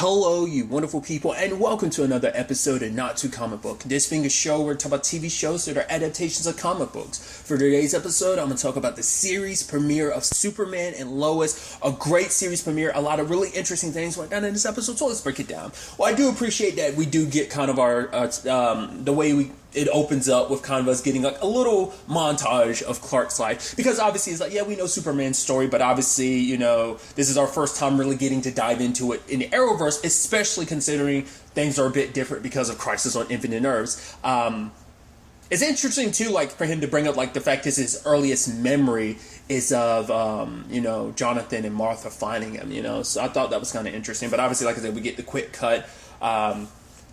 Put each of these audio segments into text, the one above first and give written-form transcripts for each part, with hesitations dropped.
Hello, you wonderful people, and welcome to another episode of Not Too Comic Book. This being a show where we talk about TV shows that are adaptations of comic books. For today's episode, I'm going to talk about the series premiere of Superman and Lois. A great series premiere, a lot of really interesting things went down in this episode, so let's break it down. Well, I do appreciate that we do get kind of our, the way it opens up with kind of us getting like a little montage of Clark's life, because obviously it's like, yeah, we know Superman's story, but obviously, you know, this is our first time really getting to dive into it in the Arrowverse, especially considering things are a bit different because of Crisis on Infinite Earths. It's interesting too, like for him to bring up like the fact is his earliest memory is of you know, Jonathan and Martha finding him, you know, so I thought that was kind of interesting. But obviously, like I said, we get the quick cut.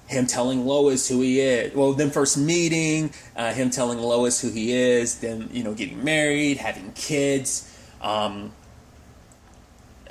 Him telling Lois who he is. Well, them first meeting, him telling Lois who he is, then, you know, getting married, having kids. And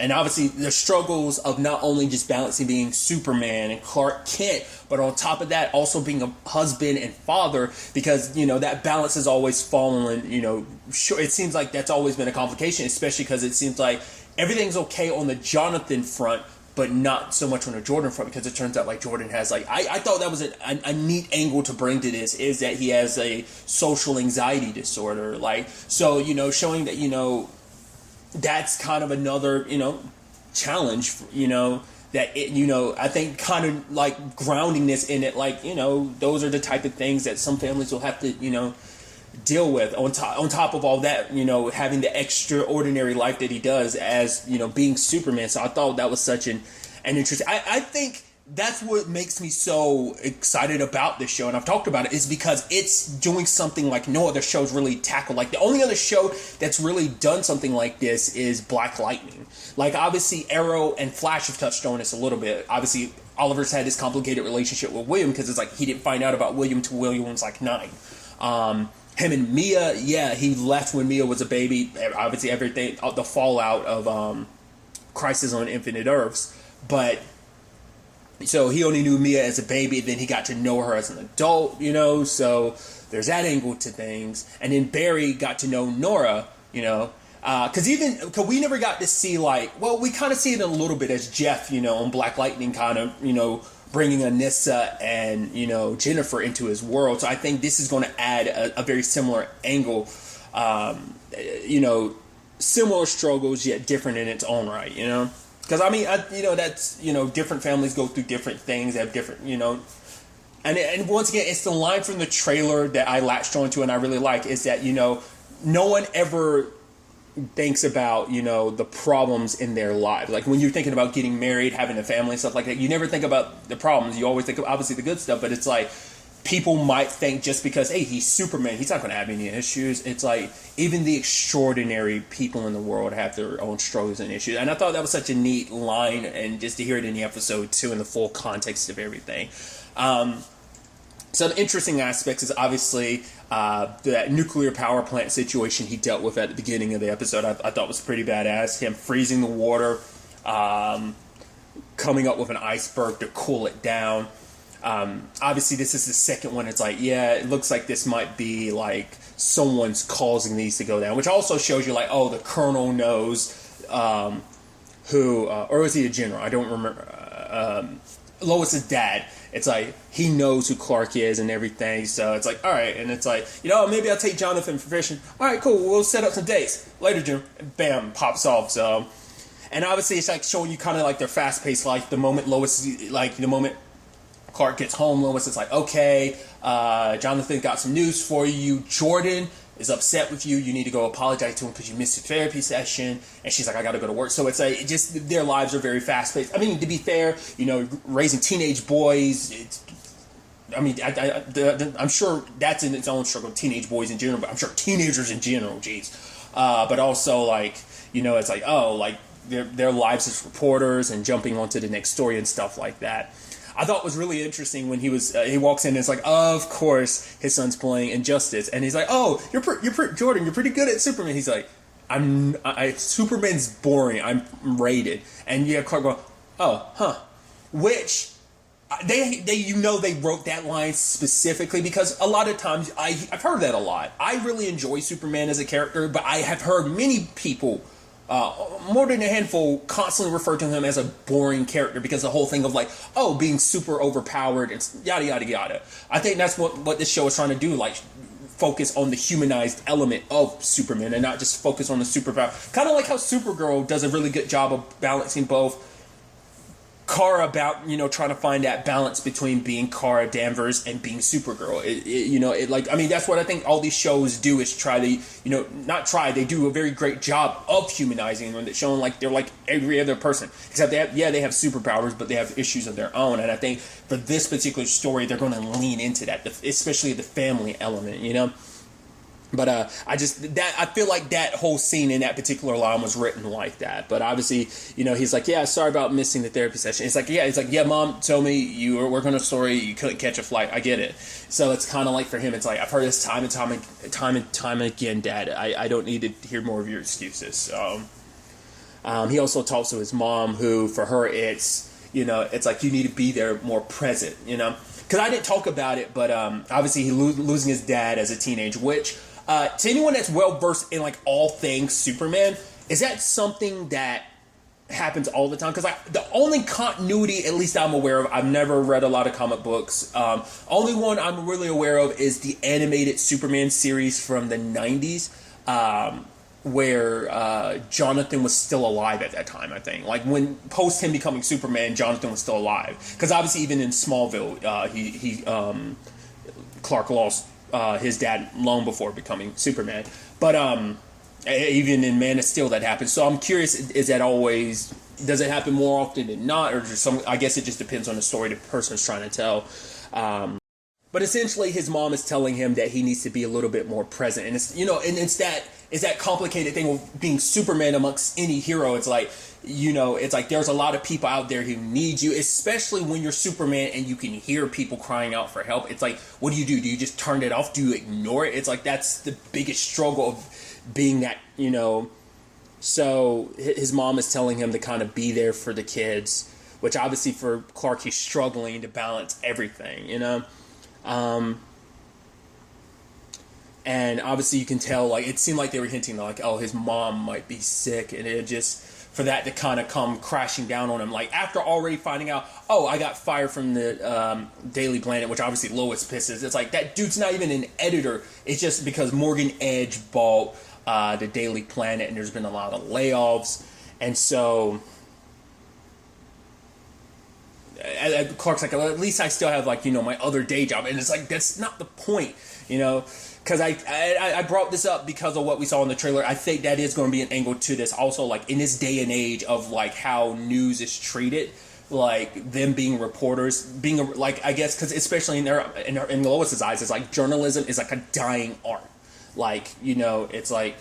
obviously the struggles of not only just balancing being Superman and Clark Kent, but on top of that, also being a husband and father, because, you know, that balance has always fallen, you know, sure, it seems like that's always been a complication, especially because it seems like everything's okay on the Jonathan front, but not so much on the Jordan front, because it turns out like Jordan has like, I thought that was a neat angle to bring to this, is that he has a social anxiety disorder. Like, so, you know, showing that, you know, that's kind of another, you know, challenge, you know, that it, you know, I think kind of like grounding this in it, like, you know, those are the type of things that some families will have to, you know, deal with on top of all that, you know, having the extraordinary life that he does as, you know, being Superman. So I thought that was such an interesting, I think that's what makes me so excited about this show, and I've talked about it, is because it's doing something like no other show's really tackled. Like, the only other show that's really done something like this is Black Lightning. Like, obviously Arrow and Flash have touched on this a little bit. Obviously Oliver's had this complicated relationship with William, because it's like he didn't find out about William till William was like 9. Him and Mia, yeah, he left when Mia was a baby. Obviously, everything, the fallout of Crisis on Infinite Earths. But, so he only knew Mia as a baby, then he got to know her as an adult, you know, so there's that angle to things. And then Barry got to know Nora, you know, because we never got to see, like, well, we kind of see it a little bit as Jeff, you know, on Black Lightning, kind of, you know, bringing Anissa and, you know, Jennifer into his world. So I think this is going to add a very similar angle, you know, similar struggles, yet different in its own right, you know? Because, I mean, you know, that's, you know, different families go through different things, have different, you know. And once again, it's the line from the trailer that I latched onto and I really like, is that, you know, no one ever thinks about, you know, the problems in their lives. Like, when you're thinking about getting married, having a family, stuff like that, you never think about the problems. You always think of, obviously, the good stuff, but it's like, people might think just because, hey, he's Superman, he's not going to have any issues. It's like, even the extraordinary people in the world have their own struggles and issues. And I thought that was such a neat line, and just to hear it in the episode too, in the full context of everything. So the interesting aspects is obviously that nuclear power plant situation he dealt with at the beginning of the episode. I thought was pretty badass. Him freezing the water, coming up with an iceberg to cool it down. Obviously this is the second one. It's like, yeah, it looks like this might be like someone's causing these to go down, which also shows you like, oh, the colonel knows who, or is he a general? I don't remember. Lois's dad. It's like, he knows who Clark is and everything, so it's like, all right. And it's like, you know, maybe I'll take Jonathan for fishing. All right, cool, we'll set up some dates later, Jim. Bam, pops off. So, and obviously it's like showing you kind of like their fast-paced life. The moment Clark gets home, Lois is like, okay, Jonathan got some news for you. Jordan is upset with you. You need to go apologize to him because you missed your therapy session. And she's like, I got to go to work. So it's like, just their lives are very fast-paced. I mean, to be fair, you know, raising teenage boys, I'm sure that's in its own struggle, teenage boys in general, but I'm sure teenagers in general, geez. But also, like, you know, it's like, oh, like, their lives as reporters and jumping onto the next story and stuff like that. I thought it was really interesting when he walks in and it's like, of course, his son's playing Injustice. And he's like, oh, Jordan, you're pretty good at Superman. He's like, Superman's boring. I'm rated. And you have Clark going, oh, huh. Which, they wrote that line specifically because a lot of times, I've heard that a lot. I really enjoy Superman as a character, but I have heard many people more than a handful, constantly refer to him as a boring character because the whole thing of like, oh, being super overpowered, it's yada yada yada. I think that's what this show is trying to do, like focus on the humanized element of Superman and not just focus on the superpower. Kind of like how Supergirl does a really good job of balancing both Kara about, trying to find that balance between being Kara Danvers and being Supergirl. That's what I think all these shows do is they do a very great job of humanizing them, showing like they're like every other person, except they have superpowers, but they have issues of their own. And I think for this particular story, they're going to lean into that, especially the family element, But I feel like that whole scene in that particular line was written like that. But obviously, he's like, yeah, sorry about missing the therapy session. It's like, yeah, Mom told me you were working on a story, you couldn't catch a flight. I get it. So it's kind of like for him, it's like, I've heard this time and time again, Dad. I don't need to hear more of your excuses. He also talks to his mom, who for her it's like you need to be there more present. Because I didn't talk about it, but obviously he losing his dad as a teenager, which. To anyone that's well versed in like all things Superman, is that something that happens all the time? Because the only continuity, at least I'm aware of, I've never read a lot of comic books. Only one I'm really aware of is the animated Superman series from the 90s, where Jonathan was still alive at that time. I think like when post him becoming Superman, Jonathan was still alive. Because obviously even in Smallville, Clark lost his dad long before becoming Superman. But even in Man of Steel that happens. So I'm curious, does it happen more often than not? Or just I guess it just depends on the story the person's trying to tell. But essentially his mom is telling him that he needs to be a little bit more present. And it's that complicated thing of being Superman amongst any hero. It's like, it's like there's a lot of people out there who need you, especially when you're Superman and you can hear people crying out for help. It's like, what do? Do you just turn it off? Do you ignore it? It's like that's the biggest struggle of being that, So his mom is telling him to kind of be there for the kids, which obviously for Clark, he's struggling to balance everything, And obviously you can tell, like, it seemed like they were hinting, like, oh, his mom might be sick, and it just, for that to kind of come crashing down on him, like, after already finding out, oh, I got fired from the Daily Planet, which obviously Lois pisses. It's like, that dude's not even an editor. It's just because Morgan Edge bought the Daily Planet, and there's been a lot of layoffs, and so Clark's like, well, at least I still have, like, my other day job, and it's like, that's not the point, Because I brought this up because of what we saw in the trailer. I think that is going to be an angle to this. Also, like, in this day and age of, like, how news is treated, like, them being reporters, being, like, I guess, because especially in Lois's eyes, it's like journalism is like a dying art. Like, it's like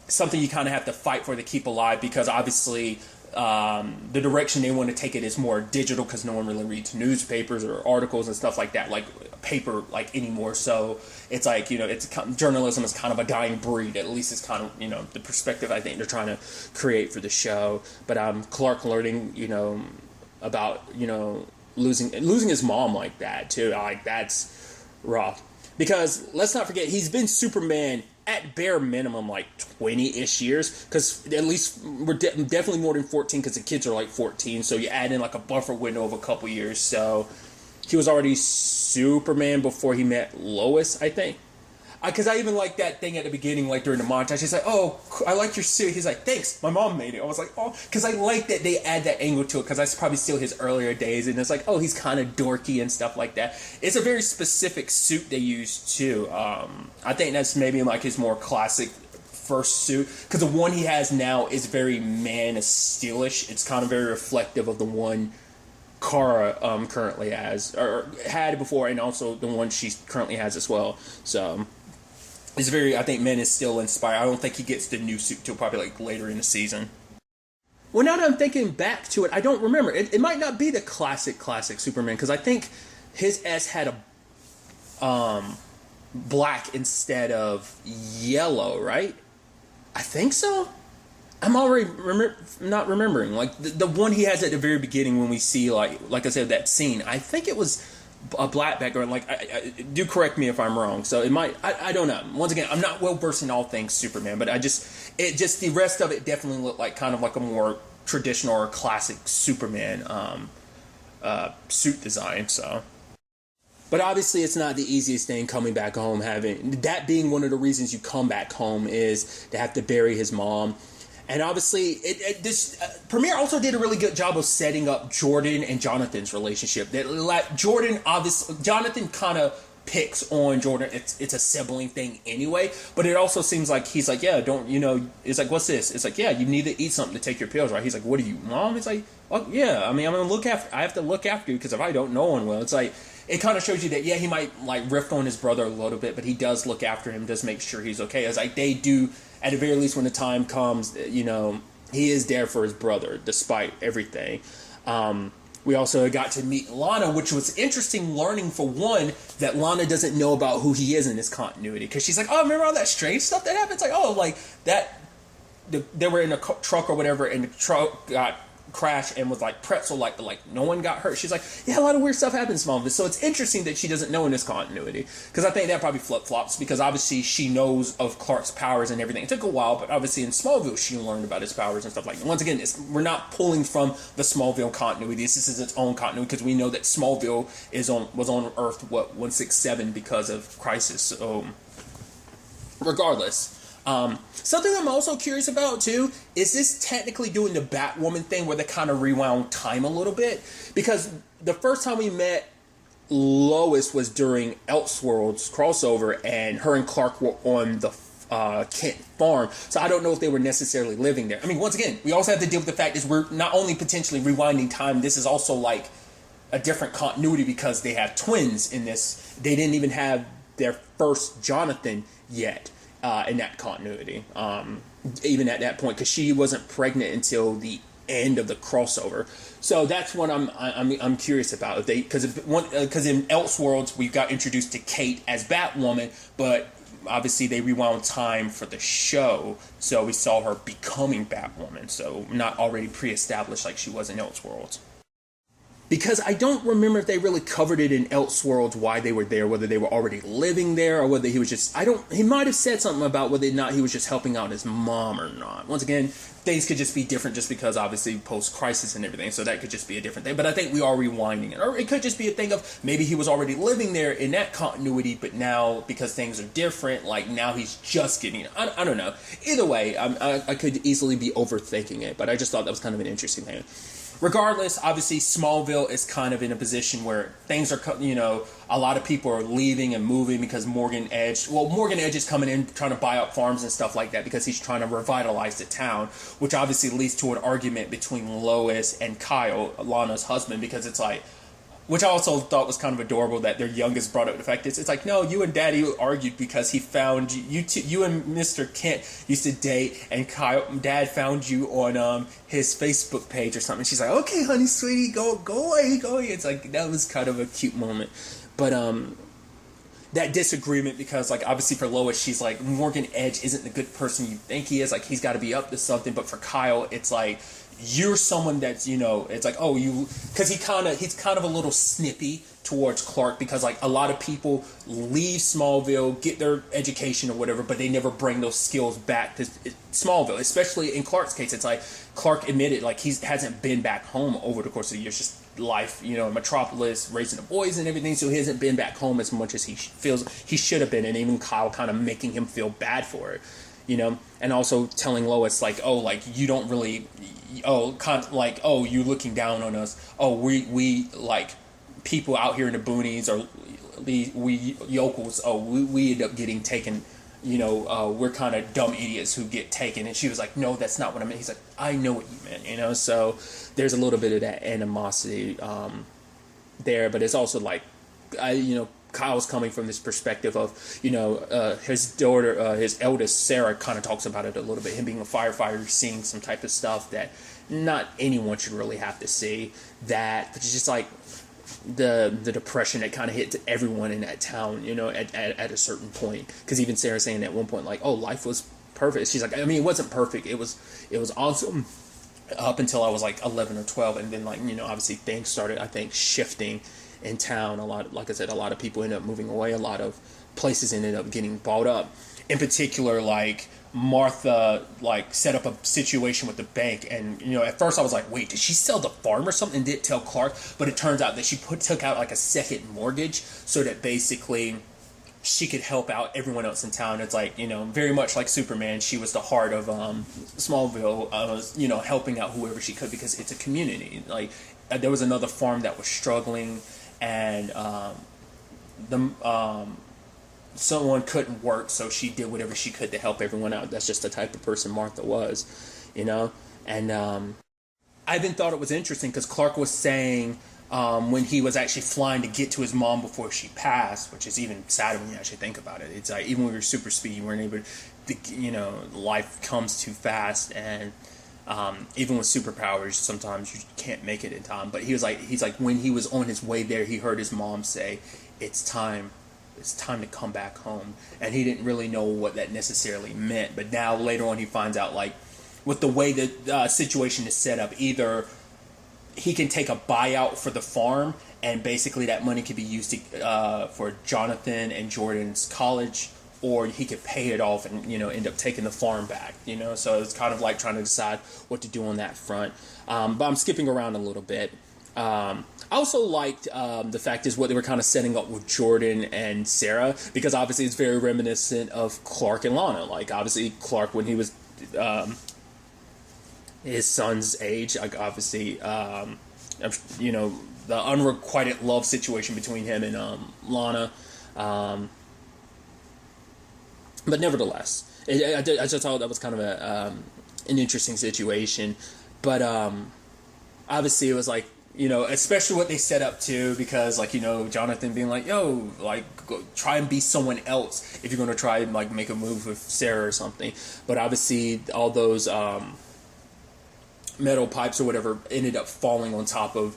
something you kind of have to fight for to keep alive, because obviously the direction they want to take it is more digital, because no one really reads newspapers or articles and stuff like that, like paper, like, anymore. So it's like, journalism is kind of a dying breed. At least it's kind of, the perspective I think they're trying to create for the show. But Clark learning, about, losing his mom like that too. Like, that's rough. Because let's not forget, he's been Superman at bare minimum like 20-ish years, because at least we're definitely more than 14, because the kids are like 14, so you add in like a buffer window of a couple years. So he was already Superman before he met Lois, I think. Because I even like that thing at the beginning, like during the montage. He's like, oh, I like your suit. He's like, thanks, my mom made it. I was like, oh, because I like that they add that angle to it, because that's probably still his earlier days. And it's like, oh, he's kind of dorky and stuff like that. It's a very specific suit they use too. I think that's maybe like his more classic first suit, because the one he has now is very Man of Steel-ish. It's kind of very reflective of the one Kara currently has, or had before, and also the one she currently has as well. So it's very, I think Man is still inspired. I don't think he gets the new suit till probably like later in the season. Well, now that I'm thinking back to it, I don't remember. It might not be the classic Superman, because I think his S had a black instead of yellow, right? I think so. I'm already not remembering. Like the one he has at the very beginning when we see like I said, that scene. I think it was a black background. Like, I do correct me if I'm wrong. So it might. I don't know. Once again, I'm not well versed in all things Superman, but it it just, the rest of it definitely looked like kind of like a more traditional or classic Superman suit design. So, but obviously it's not the easiest thing coming back home, having that being one of the reasons you come back home is to have to bury his mom. And obviously, this Premiere also did a really good job of setting up Jordan and Jonathan's relationship. That Jonathan kind of picks on Jordan. It's a sibling thing anyway, but it also seems like he's like, yeah, don't, it's like, what's this? It's like, yeah, you need to eat something to take your pills, right? He's like, what are you, Mom? It's like, well, yeah, I mean, I have to look after you because if I don't, no one will. It's like, it kind of shows you that, yeah, he might like riff on his brother a little bit, but he does look after him, does make sure he's okay. It's like they do, at the very least, when the time comes, he is there for his brother despite everything. We also got to meet Lana, which was interesting learning, for one, that Lana doesn't know about who he is in this continuity. Because she's like, oh, remember all that strange stuff that happened? It's like, oh, like that, they were in a truck or whatever, and the truck got crashed and was like pretzel, like no one got hurt. She's like, yeah, a lot of weird stuff happens in Smallville. So it's interesting that she doesn't know in this continuity, because I think that probably flip-flops, because obviously she knows of Clark's powers and everything. It took a while, but obviously in Smallville she learned about his powers and stuff like that. Once again, we're not pulling from the Smallville continuity. This is its own continuity, because we know that Smallville was on Earth 167 because of Crisis. So regardless, something I'm also curious about too is this technically doing the Batwoman thing where they kind of rewound time a little bit, because the first time we met Lois was during Elseworlds crossover, and her and Clark were on the Kent farm, so I don't know if they were necessarily living there. I mean, once again, we also have to deal with the fact is we're not only potentially rewinding time, this is also like a different continuity because they have twins in this. They didn't even have their first Jonathan yet in that continuity, even at that point, because she wasn't pregnant until the end of the crossover. So that's what I'm curious about. If they, because in Elseworlds we got introduced to Kate as Batwoman, but obviously they rewound time for the show, so we saw her becoming Batwoman. So not already pre-established like she was in Elseworlds. Because I don't remember if they really covered it in Elseworlds why they were there, whether they were already living there or whether he was just, he might have said something about whether or not he was just helping out his mom or not. Once again, things could just be different just because obviously post-crisis and everything, so that could just be a different thing. But I think we are rewinding it. Or it could just be a thing of maybe he was already living there in that continuity, but now because things are different, like now he's just getting it. I don't know. Either way, I could easily be overthinking it, but I just thought that was kind of an interesting thing. Regardless, obviously Smallville is kind of in a position where things are, a lot of people are leaving and moving because Morgan Edge is coming in trying to buy up farms and stuff like that because he's trying to revitalize the town, which obviously leads to an argument between Lois and Kyle, Lana's husband, because it's like, which I also thought was kind of adorable that their youngest brought up the fact it's like, no, you and Daddy argued because he found you and Mr. Kent used to date, and Dad found you on his Facebook page or something. She's like, okay, honey, sweetie, go away. It's like, that was kind of a cute moment, but that disagreement, because like obviously for Lois, she's like, Morgan Edge isn't the good person you think he is. Like he's got to be up to something, but for Kyle, it's like, you're someone that's, it's like, oh, because he's kind of a little snippy towards Clark, because like a lot of people leave Smallville, get their education or whatever, but they never bring those skills back to Smallville, especially in Clark's case. It's like Clark admitted like he hasn't been back home over the course of the years, just life, in Metropolis, raising the boys and everything, so he hasn't been back home as much as he feels he should have been, and even Kyle kind of making him feel bad for it. And also telling Lois like, oh, like you don't really, you're looking down on us. Oh, we like people out here in the boonies, or we yokels. Oh, we end up getting taken. We're kind of dumb idiots who get taken. And she was like, no, that's not what I meant. He's like, I know what you meant. So there's a little bit of that animosity there, but it's also like, Kyle's coming from this perspective of, his daughter, his eldest, Sarah, kind of talks about it a little bit. Him being a firefighter, seeing some type of stuff that not anyone should really have to see. But it's just like the depression that kind of hit to everyone in that town, at a certain point. Because even Sarah saying at one point, like, oh, life was perfect. She's like, I mean, it wasn't perfect. It was awesome up until I was like 11 or 12. And then, like, obviously things started, I think, shifting in town. A lot of people ended up moving away. A lot of places ended up getting bought up. In particular, like Martha like set up a situation with the bank, and at first I was like, wait, did she sell the farm or something? And didn't tell Clark, but it turns out that she took out like a second mortgage so that basically she could help out everyone else in town. It's like, very much like Superman, she was the heart of Smallville, helping out whoever she could, because it's a community. Like, there was another farm that was struggling, and someone couldn't work, so she did whatever she could to help everyone out. That's just the type of person Martha was, And I even thought it was interesting because Clark was saying, when he was actually flying to get to his mom before she passed, which is even sadder when you actually think about it. It's like, even with your super speed, you weren't able to, life comes too fast, and even with superpowers, sometimes you can't make it in time. But he's like, when he was on his way there, he heard his mom say, it's time to come back home. And he didn't really know what that necessarily meant. But now later on he finds out, like, with the way the situation is set up, either he can take a buyout for the farm, and basically that money could be used for Jonathan and Jordan's college, or he could pay it off and end up taking the farm back. So it's kind of like trying to decide what to do on that front. But I'm skipping around a little bit. I also liked the fact is what they were kind of setting up with Jordan and Sarah, because obviously it's very reminiscent of Clark and Lana. Like, obviously Clark, when he was his son's age, like, obviously the unrequited love situation between him and Lana, but nevertheless, I just thought that was kind of an interesting situation. But obviously it was like, especially what they set up too, because like, Jonathan being like, yo, like, go, try and be someone else if you're going to try and like make a move with Sarah or something. But obviously all those metal pipes or whatever ended up falling on top of,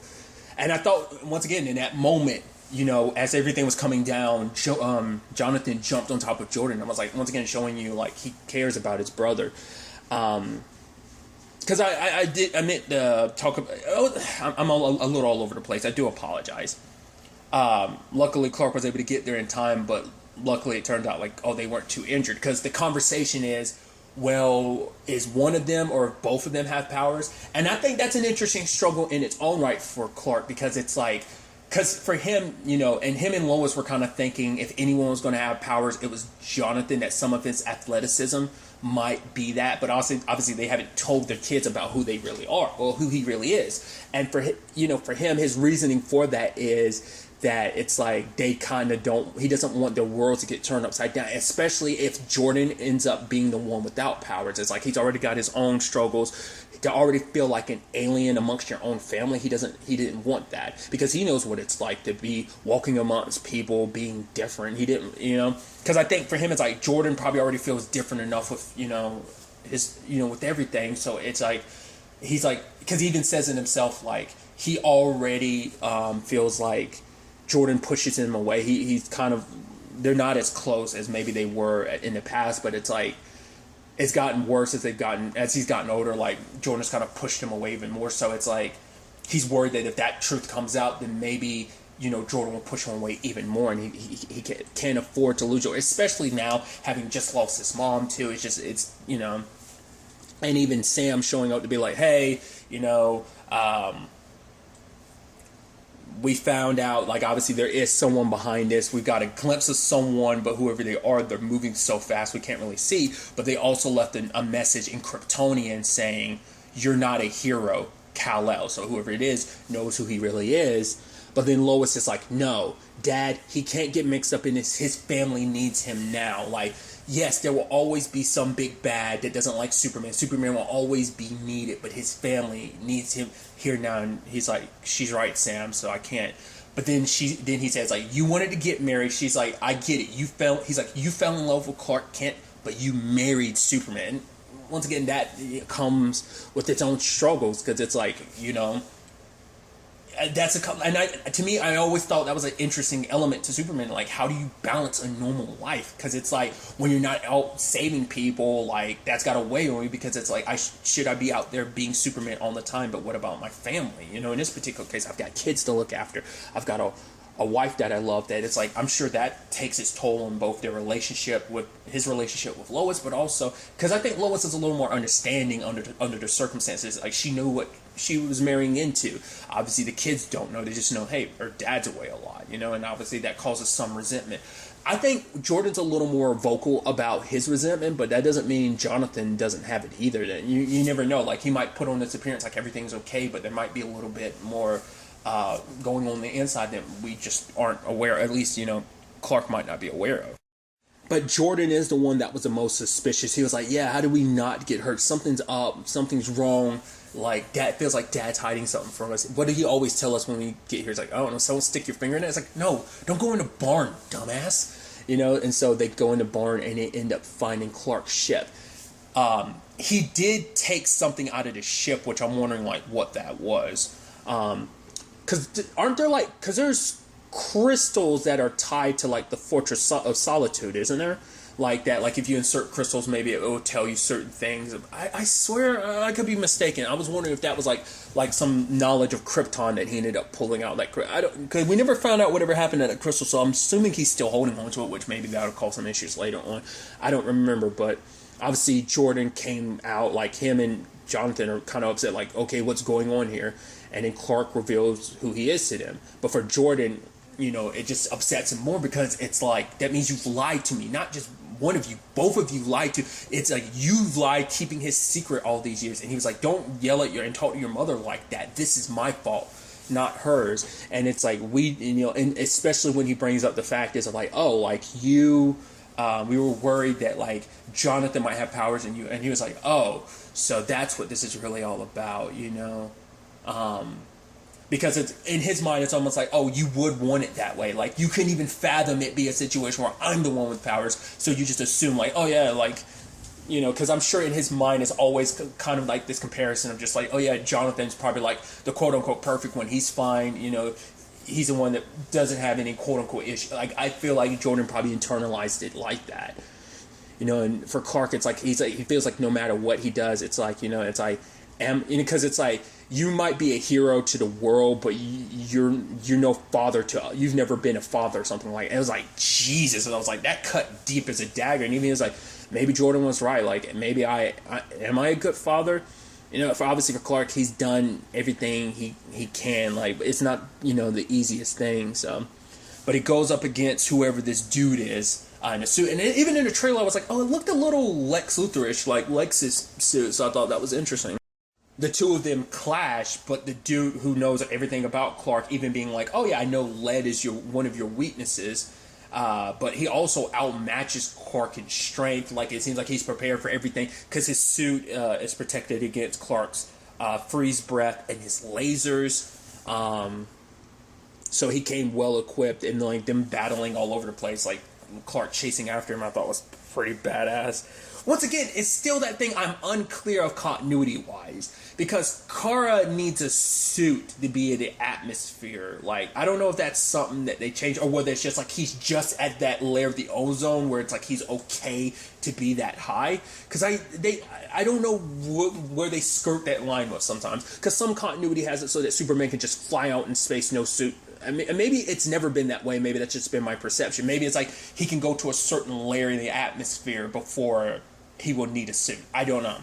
and I thought, once again, in that moment, as everything was coming down, Jonathan jumped on top of Jordan. I was like, once again, showing you like he cares about his brother. Because I meant to talk about, I'm a little all over the place. I do apologize. Luckily, Clark was able to get there in time, but luckily it turned out like, they weren't too injured. Because the conversation is, well, is one of them or both of them have powers? And I think that's an interesting struggle in its own right for Clark, because it's like, because for him, and him and Lois were kind of thinking if anyone was going to have powers, it was Jonathan, that some of his athleticism might be that. But also, obviously, they haven't told their kids about who they really are or who he really is. And for him, his reasoning for that is that it's like they kind of he doesn't want the world to get turned upside down, especially if Jordan ends up being the one without powers. It's like he's already got his own struggles. To already feel like an alien amongst your own family, he didn't want that, because he knows what it's like to be walking amongst people being different. He didn't, because I think for him it's like Jordan probably already feels different enough with his with everything. So it's like he's like, because he even says it himself, like he already feels like Jordan pushes him away. He's kind of, they're not as close as maybe they were in the past, but it's like it's gotten worse as he's gotten older. Like Jordan's kind of pushed him away even more. So it's like he's worried that if that truth comes out, then maybe Jordan will push him away even more, and he can't afford to lose Jordan, especially now having just lost his mom too. It's and even Sam showing up to be like, hey, we found out, like, obviously there is someone behind this. We've got a glimpse of someone, but whoever they are, they're moving so fast we can't really see. But they also left a message in Kryptonian saying, you're not a hero, Kal-El. So whoever it is knows who he really is. But then Lois is like, no, Dad, he can't get mixed up in this. His family needs him now. Like, yes, there will always be some big bad that doesn't like Superman. Superman will always be needed, but his family needs him here now. And he's like, she's right, Sam, so I can't. But then he says, like, you wanted to get married. She's like, I get it. You fell in love with Clark Kent, but you married Superman. Once again, that comes with its own struggles, because it's like, to me, I always thought that was an interesting element to Superman. Like, how do you balance a normal life? Because it's like, when you're not out saving people, like, that's got to weigh on you, because it's like, should I be out there being Superman all the time, but what about my family? In this particular case, I've got kids to look after. I've got a wife that I love, that it's like I'm sure that takes its toll on both their relationship with his relationship with Lois, but also because I think Lois is a little more understanding under the circumstances. Like she knew what she was marrying into. Obviously, the kids don't know; they just know, hey, her dad's away a lot, and obviously that causes some resentment. I think Jordan's a little more vocal about his resentment, but that doesn't mean Jonathan doesn't have it either. Then you never know. Like he might put on this appearance like everything's okay, but there might be a little bit more going on the inside that we just aren't aware. At least Clark might not be aware of. But Jordan is the one that was the most suspicious. He was like, "Yeah, how do we not get hurt? Something's up. Something's wrong. Like Dad feels like Dad's hiding something from us." What did he always tell us when we get here? It's like, "Oh no, someone stick your finger in it." It's like, "No, don't go in the barn, dumbass." And so they go in the barn and they end up finding Clark's ship. He did take something out of the ship, which I'm wondering like what that was. Because there's crystals that are tied to like the Fortress of Solitude, isn't there? Like that, like if you insert crystals, maybe it will tell you certain things. I swear I could be mistaken. I was wondering if that was like some knowledge of Krypton that he ended up pulling out. Like I don't, because we never found out whatever happened to that crystal, so I'm assuming he's still holding on to it, which maybe that'll cause some issues later on. I don't remember, but obviously Jordan came out, like him and Jonathan are kind of upset, like, okay, what's going on here? And then Clark reveals who he is to them. But for Jordan, it just upsets him more because it's like, that means you've lied to me. Not just one of you, both of you lied to. It's like you've lied, keeping his secret all these years. And he was like, don't yell at and talk to your mother like that. This is my fault, not hers. And it's like, and especially when he brings up the fact is like, oh, like we were worried that like Jonathan might have powers in you. And he was like, oh, so that's what this is really all about, because it's in his mind, it's almost like, oh, you would want it that way. Like you couldn't even fathom it be a situation where I'm the one with powers. So you just assume like, oh yeah, like, because I'm sure in his mind it's always kind of like this comparison of just like, oh yeah, Jonathan's probably like the quote unquote perfect one. He's fine. He's the one that doesn't have any quote unquote issue. Like I feel like Jordan probably internalized it like that. And for Clark, it's like he feels like no matter what he does, it's like, it's like, because it's like, you might be a hero to the world, but you're no father to. You've never been a father or something like. It was like Jesus, and I was like, that cut deep as a dagger. And even he was like, maybe Jordan was right. Like maybe am I a good father? Obviously for Clark, he's done everything he can. Like it's not the easiest thing. So, but he goes up against whoever this dude is in a suit, and even in the trailer, I was like, oh, it looked a little Lex Luthor-ish, like Lex's suit. So I thought that was interesting. The two of them clash, but the dude who knows everything about Clark, even being like, oh yeah, I know lead is one of your weaknesses, but he also outmatches Clark in strength. Like it seems like he's prepared for everything because his suit is protected against Clark's freeze breath and his lasers. So he came well equipped, and like them battling all over the place, like Clark chasing after him, I thought was pretty badass. Once again, it's still that thing I'm unclear of continuity-wise. Because Kara needs a suit to be in the atmosphere. Like, I don't know if that's something that they changed, or whether it's just like he's just at that layer of the ozone where it's like he's okay to be that high. Because I don't know where they skirt that line with sometimes. Because some continuity has it so that Superman can just fly out in space, no suit. I mean, maybe it's never been that way. Maybe that's just been my perception. Maybe it's like he can go to a certain layer in the atmosphere before he will need a suit. I don't know.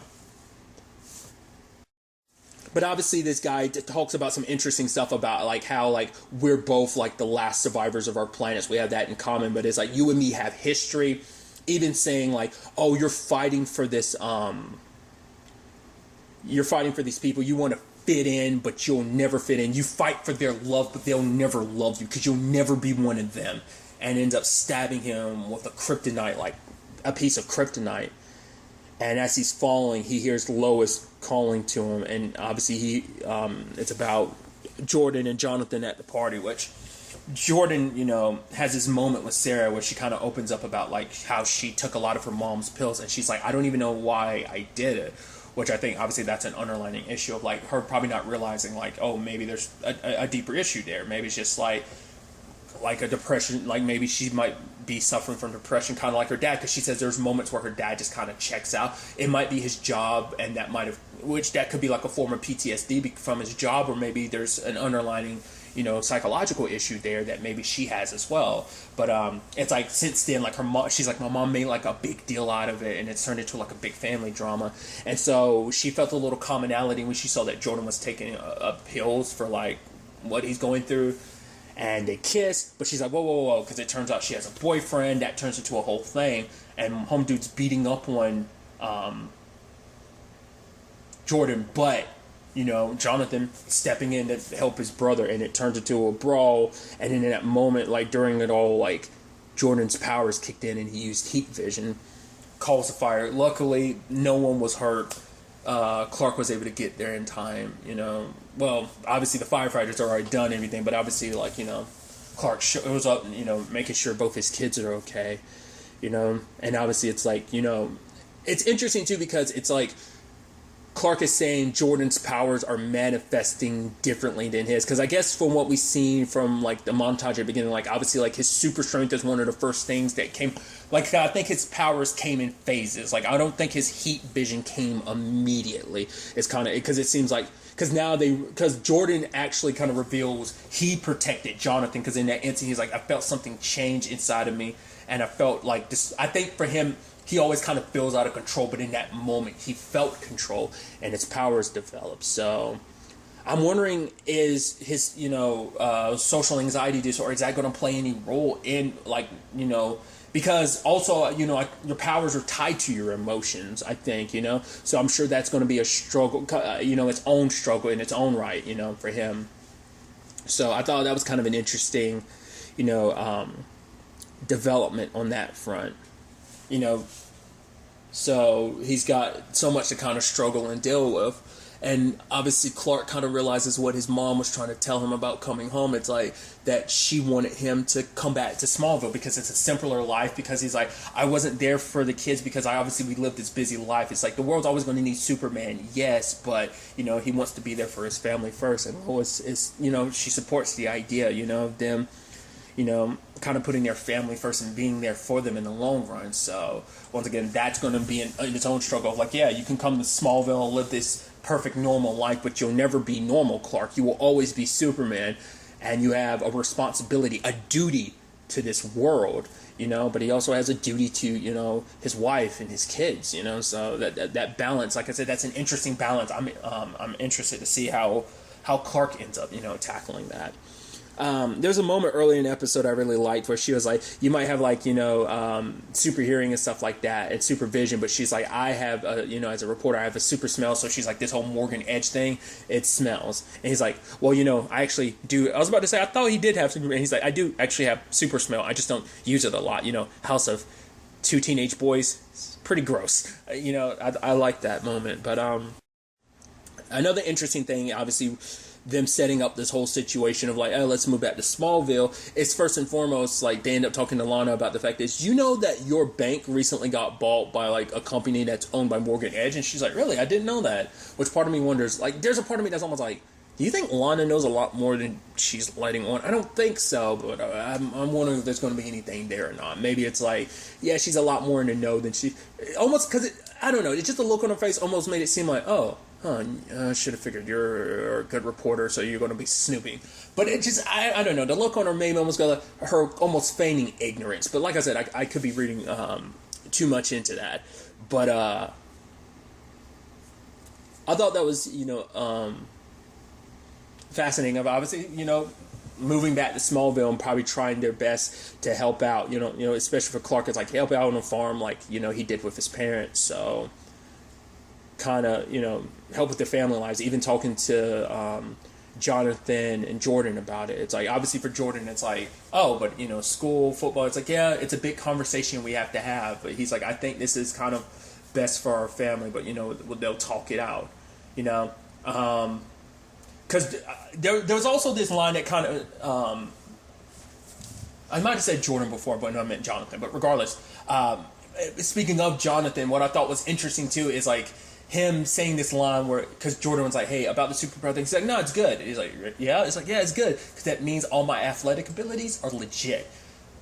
But obviously this guy talks about some interesting stuff about like how like we're both like the last survivors of our planets. We have that in common, but it's like you and me have history. Even saying like, oh, you're fighting for this, you're fighting for these people. You want to fit in, but you'll never fit in. You fight for their love, but they'll never love you because you'll never be one of them. And ends up stabbing him with a kryptonite, like a piece of kryptonite. And as he's falling, he hears Lois calling to him, and obviously it's about Jordan and Jonathan at the party, which Jordan, has this moment with Sarah where she kind of opens up about like how she took a lot of her mom's pills, and she's like, I don't even know why I did it, which I think obviously that's an underlying issue of like her probably not realizing like, oh, maybe there's a deeper issue there. Maybe it's just like a depression, like maybe she might be suffering from depression, kind of like her dad, because she says there's moments where her dad just kind of checks out. It might be his job, and that could be like a form of PTSD from his job, or maybe there's an underlying psychological issue there that maybe she has as well. But it's like since then, like her mom, she's like, my mom made like a big deal out of it, and it's turned into like a big family drama. And so she felt a little commonality when she saw that Jordan was taking pills for like what he's going through. And they kiss, but she's like, whoa, whoa, whoa, because it turns out she has a boyfriend. That turns into a whole thing. And home dude's beating up on Jordan, but, Jonathan stepping in to help his brother, and it turns into a brawl. And then in that moment, like, during it all, like, Jordan's powers kicked in, and he used heat vision, calls the fire. Luckily, no one was hurt. Clark was able to get there in time, Well, obviously the firefighters are already done everything, but obviously, like, Clark shows up, making sure both his kids are okay, And obviously it's like, it's interesting too because it's like Clark is saying Jordan's powers are manifesting differently than his. Because I guess from what we've seen from, like, the montage at the beginning, like, obviously, like, his super strength is one of the first things that came. Like, I think his powers came in phases. Like, I don't think his heat vision came immediately. It's kind of, because it seems like, because Jordan actually kind of reveals he protected Jonathan. Because in that instant, he's like, I felt something change inside of me. And I felt like this, I think for him, he always kind of feels out of control, but in that moment, he felt control, and his powers developed. So, I'm wondering, is his, social anxiety disorder, is that going to play any role in, like, because also, your powers are tied to your emotions, I think, So, I'm sure that's going to be a struggle, its own struggle in its own right, for him. So, I thought that was kind of an interesting, development on that front. So he's got so much to kind of struggle and deal with. And obviously Clark kind of realizes what his mom was trying to tell him about coming home. It's like that she wanted him to come back to Smallville because it's a simpler life, because he's like, I wasn't there for the kids because we lived this busy life. It's like the world's always going to need Superman, yes, but, he wants to be there for his family first. And Lois is, she supports the idea, of them, kind of putting their family first and being there for them in the long run. So once again, that's going to be in its own struggle. Like, yeah, you can come to Smallville and live this perfect normal life, but you'll never be normal, Clark. You will always be Superman, and you have a responsibility, a duty to this world, but he also has a duty to, his wife and his kids, so that balance, like I said, that's an interesting balance. I'm interested to see how Clark ends up, tackling that. There's a moment early in the episode I really liked where she was like, you might have like, super hearing and stuff like that and supervision, but she's like, I have, as a reporter, I have a super smell. So she's like, this whole Morgan Edge thing, it smells. And he's like, well, I actually do. I was about to say, I thought he did have super, and he's like, I do actually have super smell. I just don't use it a lot. House of two teenage boys, it's pretty gross. I like that moment. But another interesting thing, obviously, them setting up this whole situation of like, oh, let's move back to Smallville. It's first and foremost, like, they end up talking to Lana about the fact is, that your bank recently got bought by like a company that's owned by Morgan Edge? And she's like, really? I didn't know that. Which part of me wonders, like, there's a part of me that's almost like, do you think Lana knows a lot more than she's letting on? I don't think so, but I'm wondering if there's going to be anything there or not. Maybe it's like, yeah, she's a lot more in the know than she, almost, because I don't know, it's just the look on her face almost made it seem like, oh, I should have figured you're a good reporter, so you're going to be snooping. But it just, I don't know, the look on her made me almost go, her almost feigning ignorance. But like I said, I could be reading too much into that. But I thought that was, fascinating. Of obviously, moving back to Smallville and probably trying their best to help out, especially for Clark, it's like help out on a farm like, he did with his parents. So kind of, help with their family lives, even talking to Jonathan and Jordan about it. It's like, obviously for Jordan, it's like, oh, but, school, football, it's like, yeah, it's a big conversation we have to have. But he's like, I think this is kind of best for our family, but, they'll talk it out, Because there was also this line that kind of, I might have said Jordan before, but no, I meant Jonathan. But regardless, speaking of Jonathan, what I thought was interesting too is like him saying this line where, because Jordan was like, hey, about the superpower thing, he's like, no, it's good. And he's like, yeah? It's like, yeah, it's good, because that means all my athletic abilities are legit.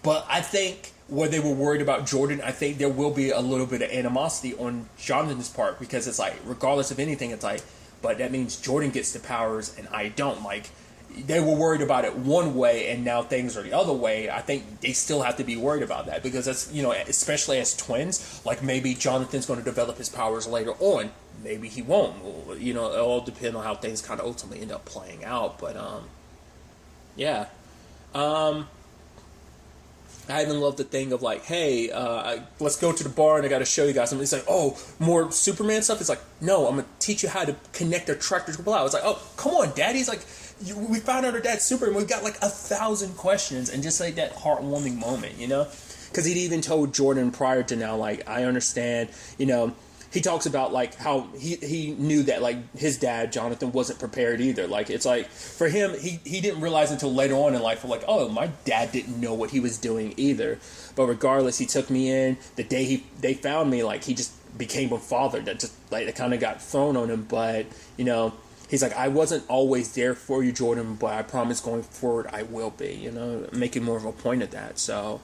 But I think where they were worried about Jordan, I think there will be a little bit of animosity on Jonathan's part, because it's like, regardless of anything, it's like, but that means Jordan gets the powers and I don't. Like, they were worried about it one way and now things are the other way, I think they still have to be worried about that, because that's, especially as twins, like maybe Jonathan's going to develop his powers later on, maybe he won't, it all depends on how things kind of ultimately end up playing out. But yeah, I even love the thing of like, hey, let's go to the bar and I got to show you guys something. It's like, oh, more Superman stuff. It's like, no, I'm gonna teach you how to connect a tractor to a plow. It's like, oh, come on, Daddy's like, we found out our dad's Superman. We've got like 1,000 questions, and just like that heartwarming moment, because he'd even told Jordan prior to now, like, I understand, he talks about like how he knew that like his dad Jonathan wasn't prepared either. Like, it's like for him, he didn't realize until later on in life, like, oh, my dad didn't know what he was doing either. But regardless, he took me in. The day they found me, like, he just became a father that just like it kind of got thrown on him. But he's like, I wasn't always there for you, Jordan, but I promise going forward I will be. Making more of a point of that. So.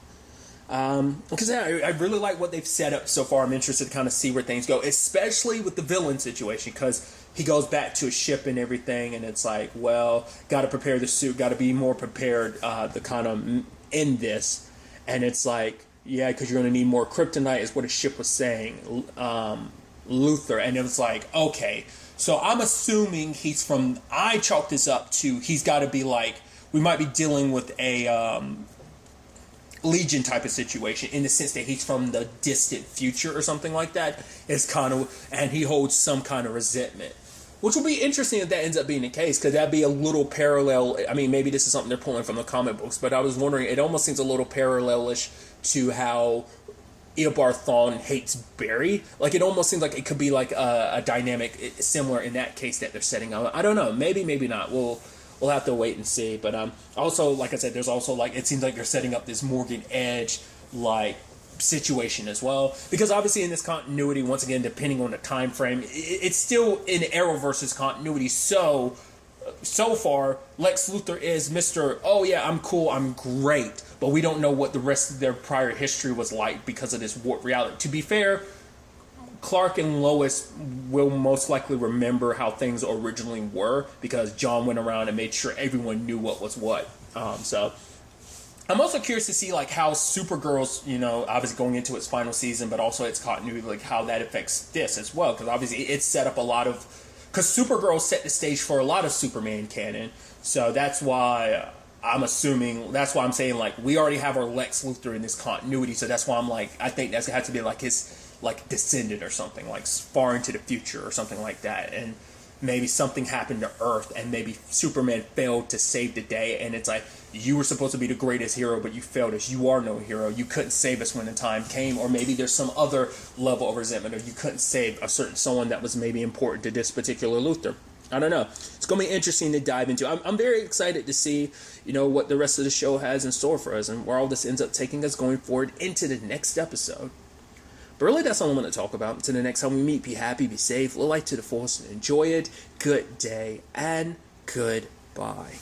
Because I really like what they've set up so far. I'm interested to kind of see where things go, especially with the villain situation, because he goes back to his ship and everything, and it's like, well, got to prepare the suit, got to be more prepared to kind of end this. And it's like, yeah, because you're going to need more kryptonite, is what his ship was saying, Luthor. And it was like, okay, so I'm assuming I chalked this up to, he's got to be like, we might be dealing with a Legion type of situation, in the sense that he's from the distant future or something like that. It's kind of, and he holds some kind of resentment, which will be interesting if that ends up being the case, because that'd be a little parallel. I mean, maybe this is something they're pulling from the comic books, but I was wondering, it almost seems a little parallelish to how Eobard Thawne hates Barry. Like, it almost seems like it could be like a dynamic similar in that case that they're setting up. I don't know, maybe not. We'll have to wait and see. But also, like I said, there's also like, it seems like they're setting up this Morgan Edge like situation as well, because obviously in this continuity, once again, depending on the time frame, it's still in Arrowverse's continuity. So far, Lex Luthor is Mr. Oh yeah, I'm cool, I'm great, but we don't know what the rest of their prior history was like because of this warped reality. To be fair, Clark and Lois will most likely remember how things originally were, because John went around and made sure everyone knew what was what. So I'm also curious to see like how Supergirl's, obviously going into its final season, but also its continuity, like how that affects this as well, because obviously it's set up a lot of, because Supergirl set the stage for a lot of Superman canon. So that's why I'm saying like we already have our Lex Luthor in this continuity. So that's why I'm like, I think that's has to be like his like descendant or something, like far into the future or something like that. And maybe something happened to Earth, and maybe Superman failed to save the day, and it's like, you were supposed to be the greatest hero, but you failed us. You are no hero. You couldn't save us when the time came. Or maybe there's some other level of resentment, or you couldn't save someone that was maybe important to this particular Luthor. I don't know. It's going to be interesting to dive into. I'm very excited to see, what the rest of the show has in store for us, and where all this ends up taking us going forward into the next episode. But really, that's all I'm going to talk about. Until the next time we meet, be happy, be safe, live life to the fullest, and enjoy it. Good day, and goodbye.